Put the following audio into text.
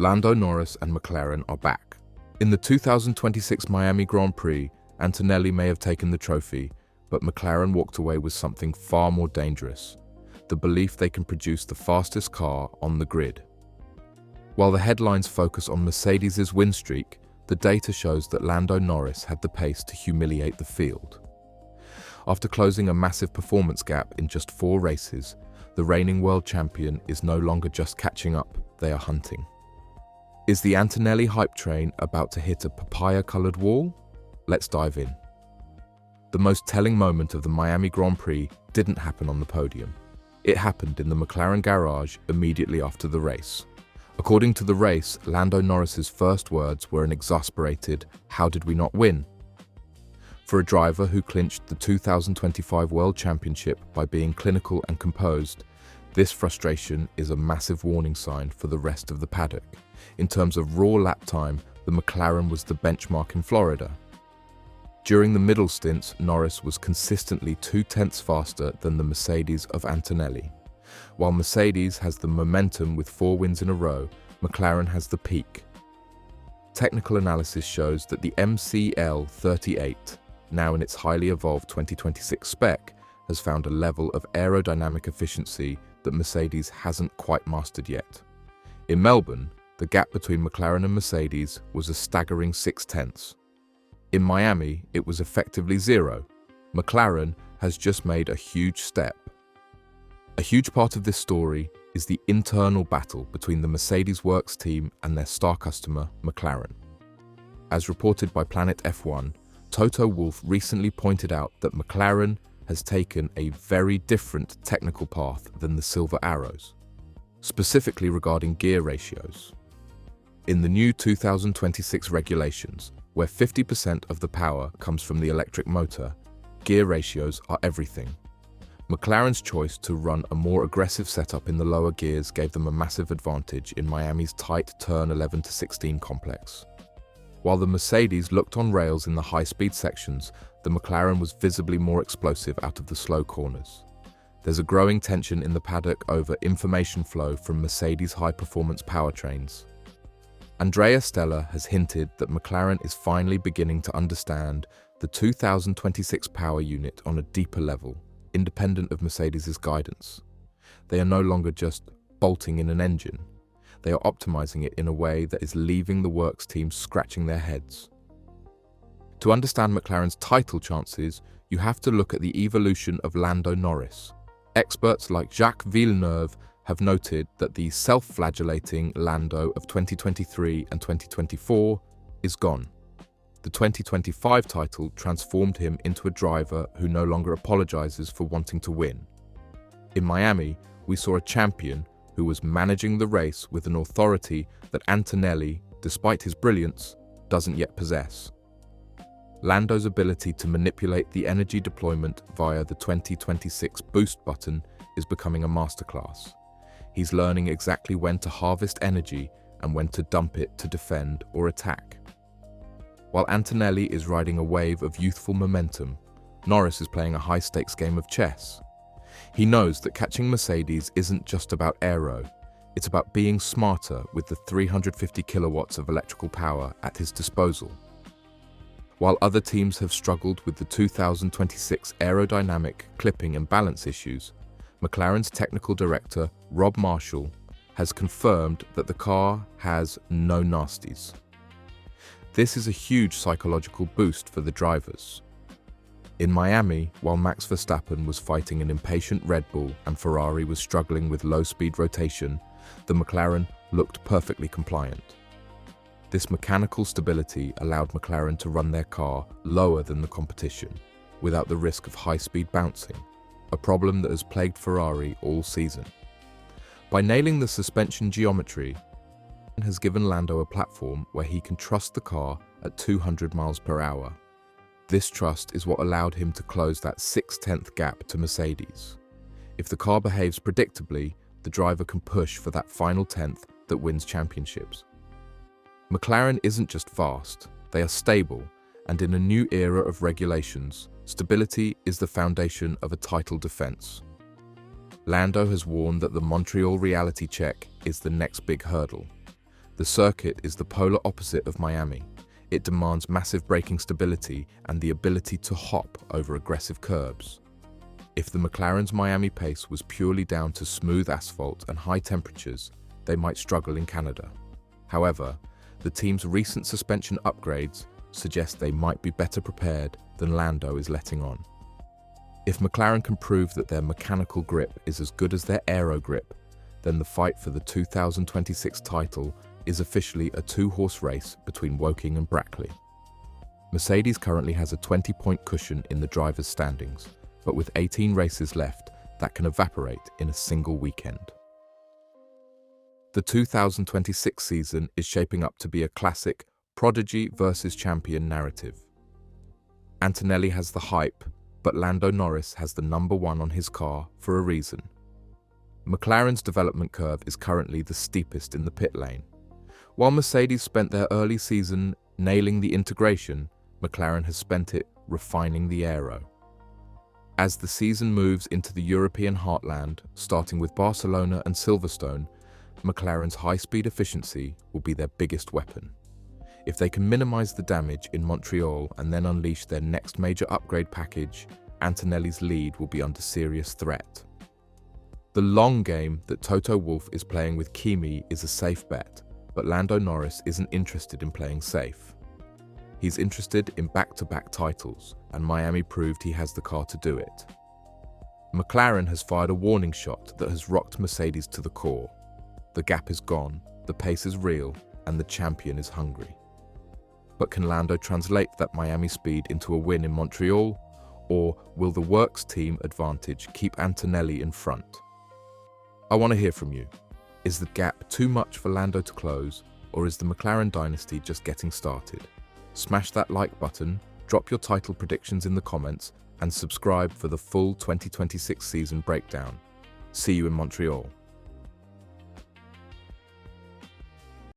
Lando Norris and McLaren are back. In the 2026 Miami Grand Prix, Antonelli may have taken the trophy, but McLaren walked away with something far more dangerous: the belief they can produce the fastest car on the grid. While the headlines focus on Mercedes' win streak, the data shows that Lando Norris had the pace to humiliate the field. After closing a massive performance gap in just 4 races, the reigning world champion is no longer just catching up, they are hunting. Is the Antonelli hype train about to hit a papaya-colored wall? Let's dive in. The most telling moment of the Miami Grand Prix didn't happen on the podium. It happened in the McLaren garage immediately after the race. According to the race, Lando Norris's first words were an exasperated, "How did we not win?" For a driver who clinched the 2025 World Championship by being clinical and composed, this frustration is a massive warning sign for the rest of the paddock. In terms of raw lap time, the McLaren was the benchmark in Florida. During the middle stints, Norris was consistently 0.2 faster than the Mercedes of Antonelli. While Mercedes has the momentum with 4 wins in a row, McLaren has the peak. Technical analysis shows that the MCL38, now in its highly evolved 2026 spec, has found a level of aerodynamic efficiency that Mercedes hasn't quite mastered yet. In Melbourne, the gap between McLaren and Mercedes was a staggering 0.6. In Miami, it was effectively 0. McLaren has just made a huge step. A huge part of this story is the internal battle between the Mercedes Works team and their star customer, McLaren. As reported by Planet F1, Toto Wolff recently pointed out that McLaren has taken a very different technical path than the Silver Arrows, specifically regarding gear ratios. In the new 2026 regulations, where 50% of the power comes from the electric motor, gear ratios are everything. McLaren's choice to run a more aggressive setup in the lower gears gave them a massive advantage in Miami's tight turn 11 to 16 complex. While the Mercedes looked on rails in the high-speed sections, the McLaren was visibly more explosive out of the slow corners. There's a growing tension in the paddock over information flow from Mercedes' high-performance powertrains. Andrea Stella has hinted that McLaren is finally beginning to understand the 2026 power unit on a deeper level, independent of Mercedes' guidance. They are no longer just bolting in an engine. They are optimizing it in a way that is leaving the works team scratching their heads. To understand McLaren's title chances, you have to look at the evolution of Lando Norris. Experts like Jacques Villeneuve have noted that the self-flagellating Lando of 2023 and 2024 is gone. The 2025 title transformed him into a driver who no longer apologizes for wanting to win. In Miami, we saw a champion who was managing the race with an authority that Antonelli, despite his brilliance, doesn't yet possess. Lando's ability to manipulate the energy deployment via the 2026 boost button is becoming a masterclass. He's learning exactly when to harvest energy and when to dump it to defend or attack. While Antonelli is riding a wave of youthful momentum, Norris is playing a high-stakes game of chess. He knows that catching Mercedes isn't just about aero, it's about being smarter with the 350 kilowatts of electrical power at his disposal. While other teams have struggled with the 2026 aerodynamic, clipping and balance issues, McLaren's technical director, Rob Marshall, has confirmed that the car has no nasties. This is a huge psychological boost for the drivers. In Miami, while Max Verstappen was fighting an impatient Red Bull and Ferrari was struggling with low-speed rotation, the McLaren looked perfectly compliant. This mechanical stability allowed McLaren to run their car lower than the competition, without the risk of high-speed bouncing, a problem that has plagued Ferrari all season. By nailing the suspension geometry, has given Lando a platform where he can trust the car at 200 miles per hour. This trust is what allowed him to close that 0.6 gap to Mercedes. If the car behaves predictably, the driver can push for that final tenth that wins championships. McLaren isn't just fast, they are stable, and in a new era of regulations, stability is the foundation of a title defense. Lando has warned that the Montreal reality check is the next big hurdle. The circuit is the polar opposite of Miami. It demands massive braking stability and the ability to hop over aggressive curbs. If the McLaren's Miami pace was purely down to smooth asphalt and high temperatures, they might struggle in Canada. However, the team's recent suspension upgrades suggest they might be better prepared than Lando is letting on. If McLaren can prove that their mechanical grip is as good as their aero grip, then the fight for the 2026 title is officially a two-horse race between Woking and Brackley. Mercedes currently has a 20-point cushion in the drivers' standings, but with 18 races left, that can evaporate in a single weekend. The 2026 season is shaping up to be a classic Prodigy versus champion narrative. Antonelli has the hype, but Lando Norris has the #1 on his car for a reason. McLaren's development curve is currently the steepest in the pit lane. While Mercedes spent their early season nailing the integration, McLaren has spent it refining the aero. As the season moves into the European heartland, starting with Barcelona and Silverstone, McLaren's high-speed efficiency will be their biggest weapon. If they can minimize the damage in Montreal and then unleash their next major upgrade package, Antonelli's lead will be under serious threat. The long game that Toto Wolff is playing with Kimi is a safe bet, but Lando Norris isn't interested in playing safe. He's interested in back-to-back titles, and Miami proved he has the car to do it. McLaren has fired a warning shot that has rocked Mercedes to the core. The gap is gone, the pace is real, and the champion is hungry. But can Lando translate that Miami speed into a win in Montreal, or will the Works team advantage keep Antonelli in front? I want to hear from you. Is the gap too much for Lando to close, or is the McLaren dynasty just getting started? Smash that like button, drop your title predictions in the comments, and subscribe for the full 2026 season breakdown. See you in Montreal.